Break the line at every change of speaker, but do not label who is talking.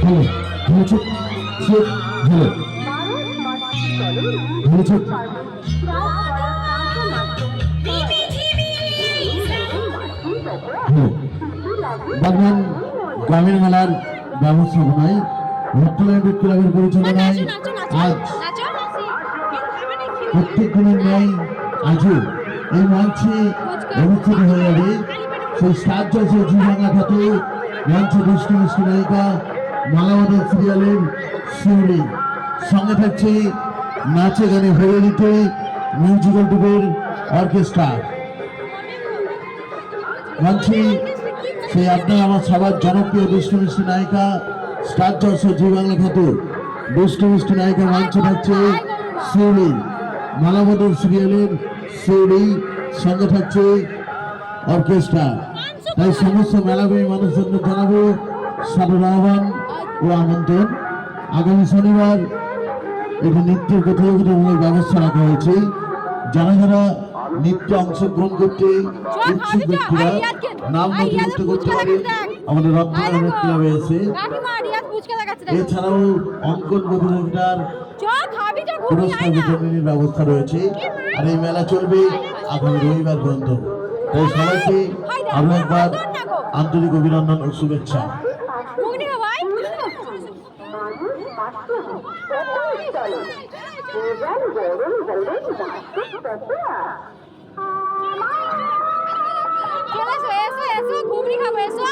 hello hello চুপ চুপ hello hello চুপ হ্যালো বাগনান গ্রামীণ মেলার ব্যবস্থাপনায় ভট্টলাইট ক্লাবের পরিচালনায় আজ প্রত্যেক দিনের ন্যায় আজও এই মঞ্চে অনুষ্ঠিত হয়ে যাবে সেই সাত জলসে জীবাঙ্গা খ্যাত মঞ্চ দুষ্টি মিষ্টি নায়িকা মালামাদের সিরিয়ালের শিউলি সঙ্গে থাকছে নাচে গানে ভরে দিতে মিউজিক্যাল টুপের অর্কেস্ট্রা মঞ্চে সেই আপনার আমার সবার জনপ্রিয় দুষ্টু মিষ্টি নায়িকা স্টার জলসে জীবাংলা খ্যাত দুষ্টু মিষ্টি নায়িকা মঞ্চে থাকছে শিউলি মালামাদের সিরিয়ালের শিউলি সঙ্গে থাকছে অর্কেস্ট্রা তাই সমস্ত মেলাবী মানুষজন জানাবো সাদর আহ্বান ও আমন্ত্রণ আগামী শনিবার এটি নৃত্যের প্রতিযোগিতামূলক ব্যবস্থা রাখা হয়েছে যারা যারা নৃত্যে অংশগ্রহণ করতে ইচ্ছুক ব্যক্তিরা নাম নথিভুক্ত করতে পারে আমাদের রত্নারায়ণ ক্লাবে এসে এছাড়াও অঙ্কন প্রতিযোগিতার পুরস্কার বিতরণের ব্যবস্থা রয়েছে আর এই মেলা চলবে আগামী রবিবার পর্যন্ত তাই সবাইকে আরো একবার আন্তরিক অভিনন্দন ও শুভেচ্ছা
ঘুগনি খাবো এসো